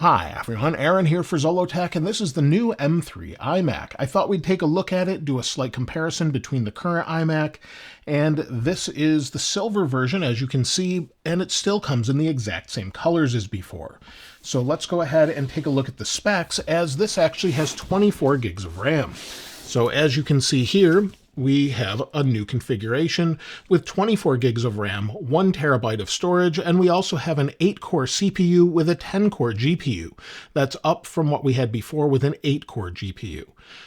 Hi everyone, Aaron here for Zollotech, and this is the new M3 iMac. I thought we'd take a look at it, do a slight comparison between the current iMac, and this is the silver version, as you can see, and it still comes in the exact same colors as before. So let's go ahead and take a look at the specs, as this actually has 24 gigs of RAM. So as you can see here, we have a new configuration with 24 gigs of RAM, 1 terabyte of storage, and we also have an 8-core CPU with a 10-core GPU. That's up from what we had before with an 8-core GPU.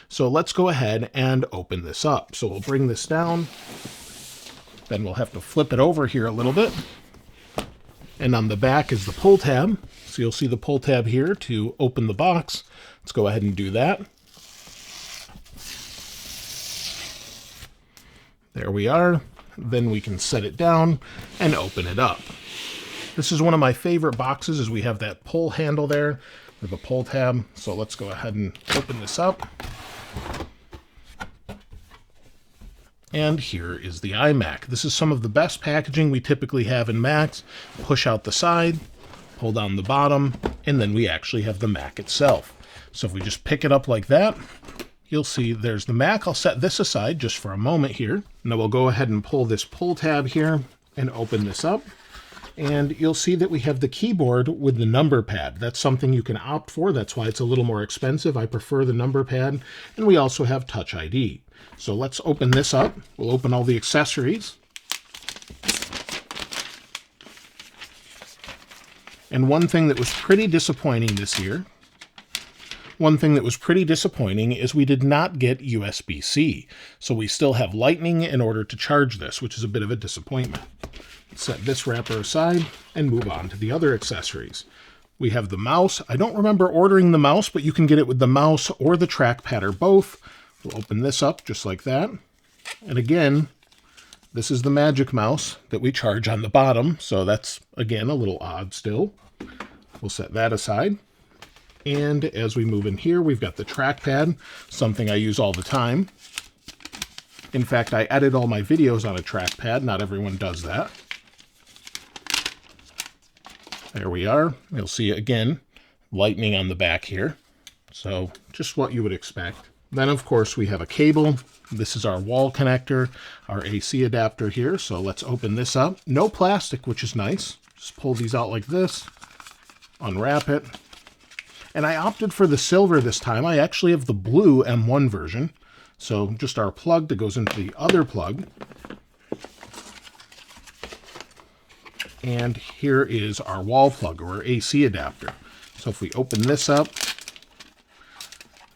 So let's go ahead and open this up. So we'll bring this down, then we'll have to flip it over here a little bit. And on the back is the pull tab. So you'll see the pull tab here to open the box. Let's go ahead and do that. There we are. Then we can set it down and open it up. This is one of my favorite boxes, as we have that pull handle there with a pull tab. So let's go ahead and open this up. And here is the iMac. This is some of the best packaging we typically have in Macs. Push out the side, pull down the bottom, and then we actually have the Mac itself. So if we just pick it up like that, you'll see there's the Mac. I'll set this aside just for a moment here. Now we'll go ahead and pull this pull tab here and open this up. And you'll see that we have the keyboard with the number pad. That's something you can opt for. That's why it's a little more expensive. I prefer the number pad. And we also have Touch ID. So let's open this up. We'll open all the accessories. And one thing that was pretty disappointing this year, is we did not get USB-C. So we still have Lightning in order to charge this, which is a bit of a disappointment. Set this wrapper aside and move on to the other accessories. We have the mouse. I don't remember ordering the mouse, but you can get it with the mouse or the trackpad or both. We'll open this up just like that. And again, this is the Magic Mouse that we charge on the bottom. So that's, again, a little odd still. We'll set that aside. And as we move in here, we've got the trackpad, something I use all the time. In fact, I edit all my videos on a trackpad. Not everyone does that. There we are. You'll see, again, Lightning on the back here. So just what you would expect. Then, of course, we have a cable. This is our wall connector, our AC adapter here. So let's open this up. No plastic, which is nice. Just pull these out like this, unwrap it. And I opted for the silver this time. I actually have the blue M1 version. So just our plug that goes into the other plug. And here is our wall plug, or AC adapter. So if we open this up.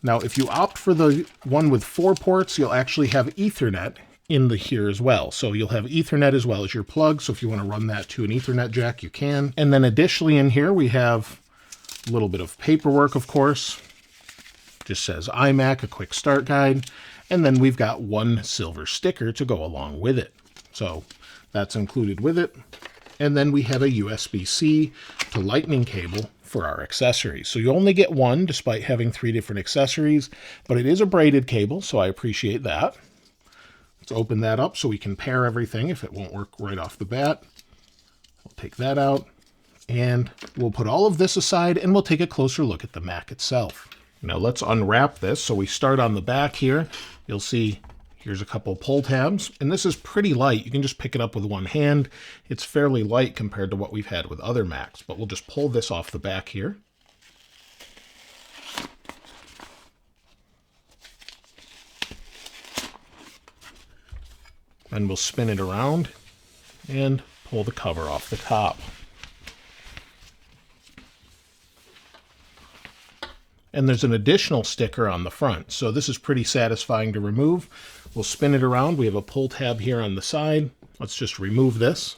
Now, if you opt for the one with 4 ports, you'll actually have Ethernet in here as well. So you'll have Ethernet as well as your plug. So if you want to run that to an Ethernet jack, you can. And then additionally in here, we have a little bit of paperwork, of course. Just says iMac, a quick start guide. And then we've got one silver sticker to go along with it. So that's included with it. And then we have a USB-C to Lightning cable for our accessories. So you only get one despite having 3 different accessories, but it is a braided cable, so I appreciate that. Let's open that up so we can pair everything if it won't work right off the bat. We'll take that out. And we'll put all of this aside and we'll take a closer look at the Mac itself. Now let's unwrap this. So we start on the back here. You'll see here's a couple pull tabs, and this is pretty light. You can just pick it up with one hand. It's fairly light compared to what we've had with other Macs, but we'll just pull this off the back here. And we'll spin it around and pull the cover off the top. And there's an additional sticker on the front. So this is pretty satisfying to remove. We'll spin it around. We have a pull tab here on the side. Let's just remove this.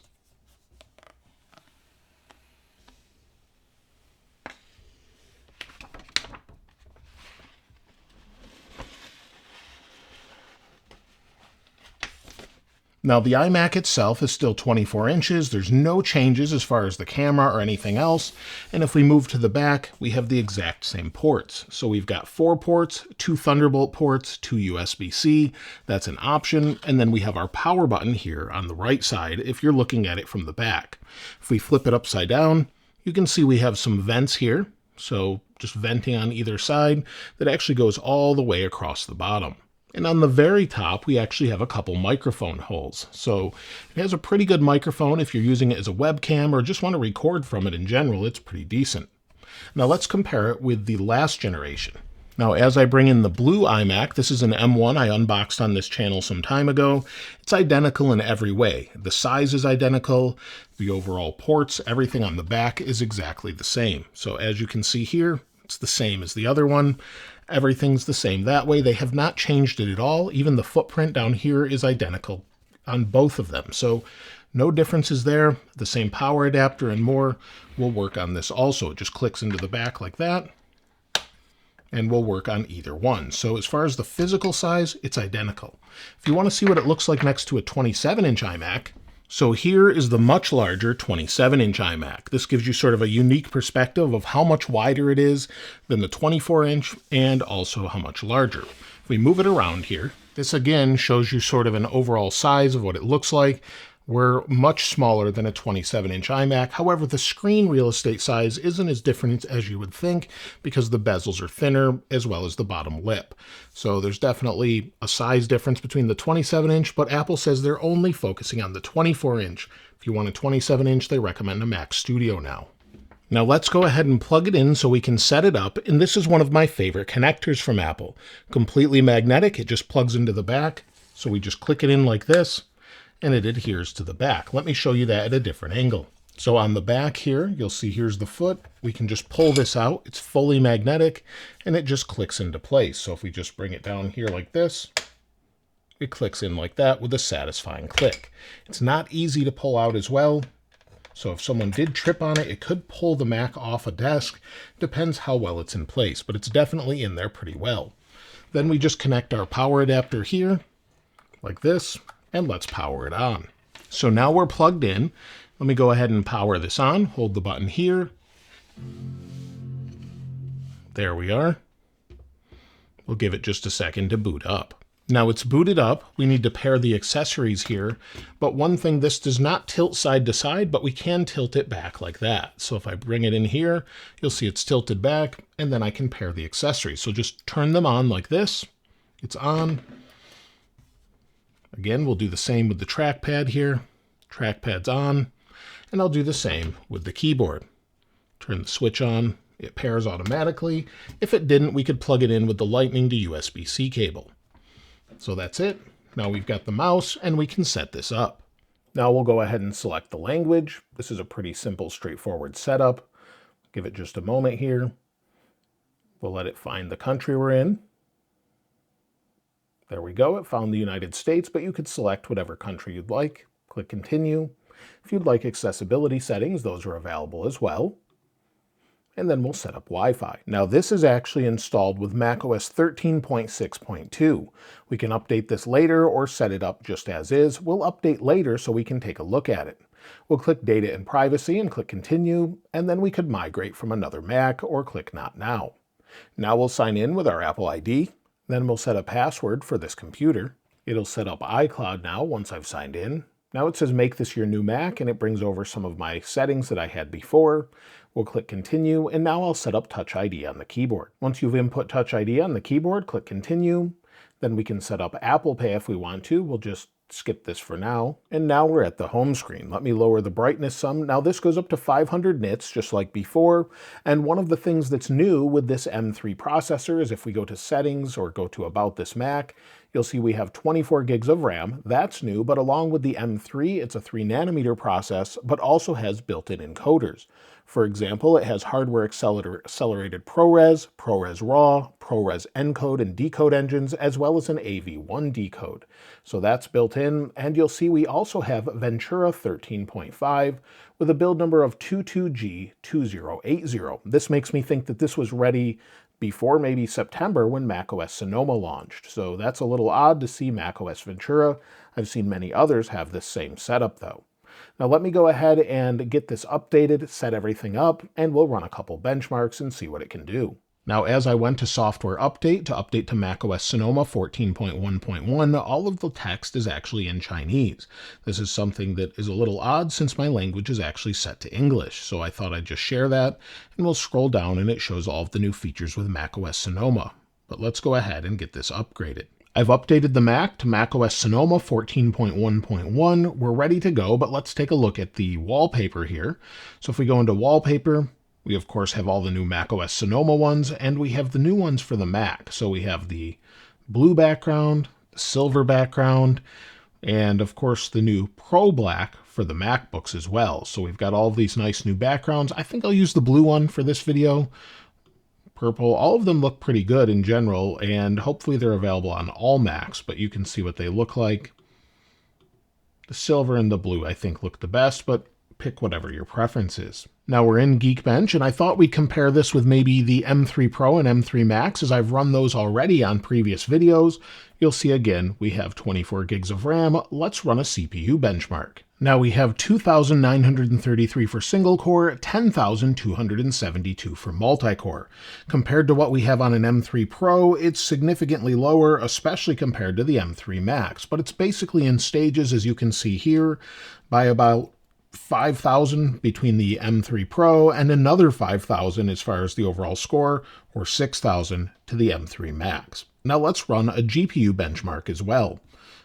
Now, the iMac itself is still 24 inches. There's no changes as far as the camera or anything else. And if we move to the back, we have the exact same ports. So we've got 4 ports, 2 Thunderbolt ports, 2 USB-C. That's an option. And then we have our power button here on the right side if you're looking at it from the back. If we flip it upside down, you can see we have some vents here. so just venting on either side, that actually goes all the way across the bottom. And on the very top, we actually have a couple microphone holes. So it has a pretty good microphone if you're using it as a webcam or just want to record from it in general. It's pretty decent. Now let's compare it with the last generation. Now, as I bring in the blue iMac, this is an M1 I unboxed on this channel some time ago. It's identical in every way. The size is identical, the overall ports, everything on the back is exactly the same. So as you can see here, it's the same as the other one. Everything's the same that way. They have not changed it at all. Even the footprint down here is identical on both of them. So no differences there. The same power adapter and more will work on this also. It just clicks into the back like that, and we'll work on either one. So as far as the physical size, it's identical. If you want to see what it looks like next to a 27-inch iMac, so here is the much larger 27-inch iMac. This gives you sort of a unique perspective of how much wider it is than the 24-inch and also how much larger. If we move it around here, this again shows you sort of an overall size of what it looks like. We're much smaller than a 27-inch iMac. However, the screen real estate size isn't as different as you would think because the bezels are thinner as well as the bottom lip. So there's definitely a size difference between the 27-inch, but Apple says they're only focusing on the 24-inch. If you want a 27-inch, they recommend a Mac Studio now. Now let's go ahead and plug it in so we can set it up, and this is one of my favorite connectors from Apple. Completely magnetic, it just plugs into the back, so we just click it in like this, and it adheres to the back. Let me show you that at a different angle. So on the back here, you'll see here's the foot. We can just pull this out. It's fully magnetic, and it just clicks into place. So if we just bring it down here like this, it clicks in like that with a satisfying click. It's not easy to pull out as well. So if someone did trip on it, it could pull the Mac off a desk. Depends how well it's in place, but it's definitely in there pretty well. Then we just connect our power adapter here, like this, and let's power it on. So now we're plugged in. Let me go ahead and power this on. Hold the button here. There we are. We'll give it just a second to boot up. Now it's booted up. We need to pair the accessories here. But one thing, this does not tilt side to side, but we can tilt it back like that. So if I bring it in here, you'll see it's tilted back, and then I can pair the accessories. So just turn them on like this. It's on. Again, we'll do the same with the trackpad here. Trackpad's on, and I'll do the same with the keyboard. Turn the switch on, it pairs automatically. If it didn't, we could plug it in with the Lightning to USB-C cable. So that's it. Now we've got the mouse, and we can set this up. Now we'll go ahead and select the language. This is a pretty simple, straightforward setup. Give it just a moment here. We'll let it find the country we're in. There we go, it found the United States, but you could select whatever country you'd like. Click Continue. If you'd like accessibility settings, those are available as well. And then we'll set up Wi-Fi. Now this is actually installed with macOS 13.6.2. We can update this later or set it up just as is. We'll update later so we can take a look at it. We'll click Data and Privacy and click Continue, and then we could migrate from another Mac or click Not Now. Now we'll sign in with our Apple ID. Then we'll set a password for this computer. It'll set up iCloud now once I've signed in. Now it says make this your new Mac, and it brings over some of my settings that I had before. We'll click Continue, and now I'll set up Touch ID on the keyboard. Once you've input Touch ID on the keyboard, click Continue. Then we can set up Apple Pay if we want to. We'll just skip this for now. And now we're at the home screen. Let me lower the brightness some. Now this goes up to 500 nits, just like before. And one of the things that's new with this M3 processor is if we go to Settings or go to About This Mac, you'll see we have 24 gigs of RAM. That's new, but along with the M3, it's a 3nm process, but also has built-in encoders. For example, it has hardware accelerated ProRes, ProRes RAW, ProRes encode and decode engines, as well as an AV1 decode. So that's built in, and you'll see we also have Ventura 13.5 with a build number of 22G2080. This makes me think that this was ready before maybe September when macOS Sonoma launched. So that's a little odd to see macOS Ventura. I've seen many others have this same setup though. Now let me go ahead and get this updated, set everything up, and we'll run a couple benchmarks and see what it can do. Now, as I went to software update to macOS Sonoma 14.1.1, all of the text is actually in Chinese. This is something that is a little odd since my language is actually set to English, so I thought I'd just share that, and we'll scroll down and it shows all of the new features with macOS Sonoma. But let's go ahead and get this upgraded. I've updated the Mac to macOS Sonoma 14.1.1. We're ready to go, but let's take a look at the wallpaper here. So if we go into Wallpaper, we, of course, have all the new macOS Sonoma ones, and we have the new ones for the Mac. So we have the blue background, the silver background, and, of course, the new Pro Black for the MacBooks as well. So we've got all of these nice new backgrounds. I think I'll use the blue one for this video. Purple, all of them look pretty good in general, and hopefully they're available on all Macs, but you can see what they look like. The silver and the blue, I think, look the best, but pick whatever your preference is. Now we're in Geekbench, and I thought we'd compare this with maybe the M3 Pro and M3 Max, as I've run those already on previous videos. You'll see again, we have 24 gigs of RAM. Let's run a CPU benchmark. Now we have 2,933 for single core, 10,272 for multi-core. Compared to what we have on an M3 Pro, it's significantly lower, especially compared to the M3 Max, but it's basically in stages, as you can see here, by about 5,000 between the M3 Pro and another 5,000 as far as the overall score, or 6,000 to the M3 Max. Now let's run a GPU benchmark as well.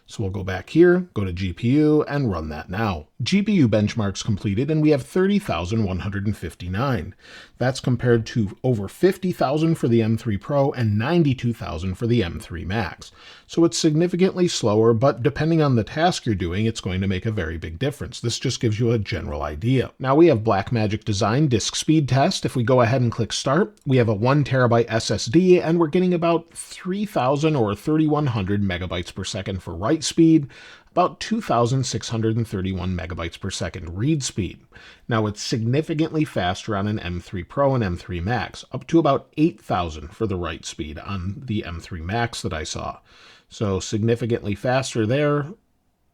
So we'll go back here, go to GPU, and run that now. GPU benchmarks completed, and we have 30,159. That's compared to over 50,000 for the M3 Pro and 92,000 for the M3 Max. So it's significantly slower, but depending on the task you're doing, it's going to make a very big difference. This just gives you a general idea. Now we have Blackmagic Design disk speed test. If we go ahead and click start, we have a 1 terabyte SSD, and we're getting about 3,000 or 3,100 megabytes per second for write speed, about 2,631 megabytes per second read speed. Now it's significantly faster on an M3 Pro and M3 Max, up to about 8,000 for the write speed on the M3 Max that I saw. So significantly faster there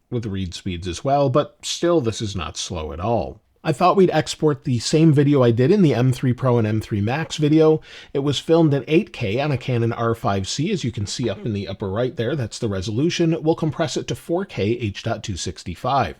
with read speeds as well, but still this is not slow at all. I thought we'd export the same video I did in the M3 Pro and M3 Max video. It was filmed in 8K on a Canon R5C, as you can see up in the upper right there. That's the resolution. We'll compress it to 4K H.265.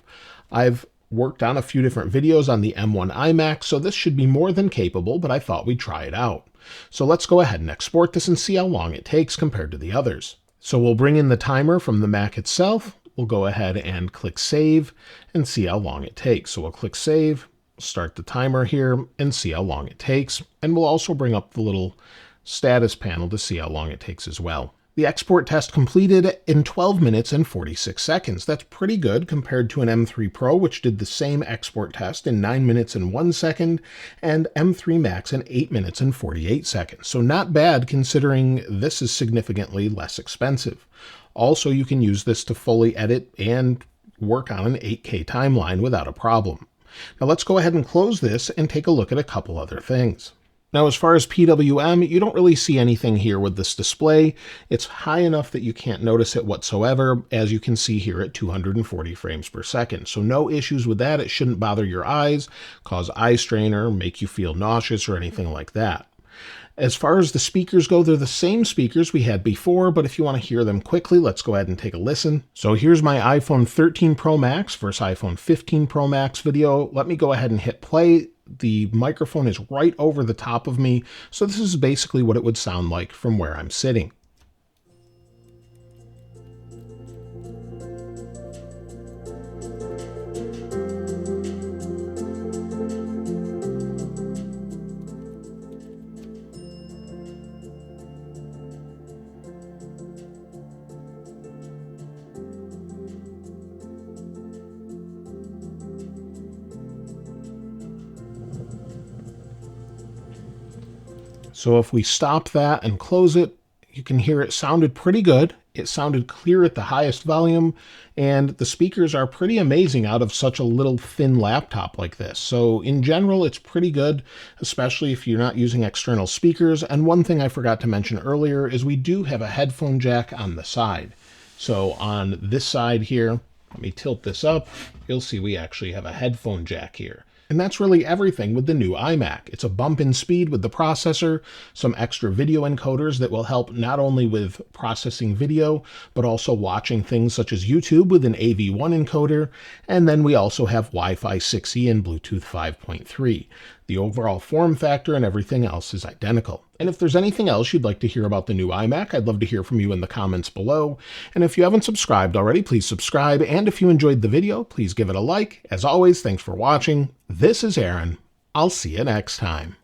I've worked on a few different videos on the M1 iMac, so this should be more than capable, but I thought we'd try it out. So let's go ahead and export this and see how long it takes compared to the others. So we'll bring in the timer from the Mac itself. We'll go ahead and click save and see how long it takes. So we'll click save, start the timer here, and see how long it takes. And we'll also bring up the little status panel to see how long it takes as well. The export test completed in 12 minutes and 46 seconds. That's pretty good compared to an M3 Pro, which did the same export test in 9 minutes and 1 second, and M3 Max in 8 minutes and 48 seconds. So not bad considering this is significantly less expensive. Also, you can use this to fully edit and work on an 8K timeline without a problem. Now let's go ahead and close this and take a look at a couple other things. Now, as far as PWM, you don't really see anything here with this display. It's high enough that you can't notice it whatsoever, as you can see here at 240 frames per second. So no issues with that. It shouldn't bother your eyes, cause eye strain, or make you feel nauseous or anything like that. As far as the speakers go, they're the same speakers we had before, but if you want to hear them quickly, let's go ahead and take a listen. So here's my iPhone 13 Pro Max versus iPhone 15 Pro Max video. Let me go ahead and hit play. The microphone is right over the top of me, so this is basically what it would sound like from where I'm sitting. So if we stop that and close it, you can hear it sounded pretty good. It sounded clear at the highest volume, and the speakers are pretty amazing out of such a little thin laptop like this. So in general, it's pretty good, especially if you're not using external speakers. And one thing I forgot to mention earlier is we do have a headphone jack on the side. So on this side here, let me tilt this up, you'll see we actually have a headphone jack here. And that's really everything with the new iMac. It's a bump in speed with the processor, some extra video encoders that will help not only with processing video, but also watching things such as YouTube with an AV1 encoder, and then we also have Wi-Fi 6E and Bluetooth 5.3. The overall form factor and everything else is identical. And if there's anything else you'd like to hear about the new iMac, I'd love to hear from you in the comments below. And if you haven't subscribed already, please subscribe. And if you enjoyed the video, please give it a like. As always, thanks for watching. This is Aaron. I'll see you next time.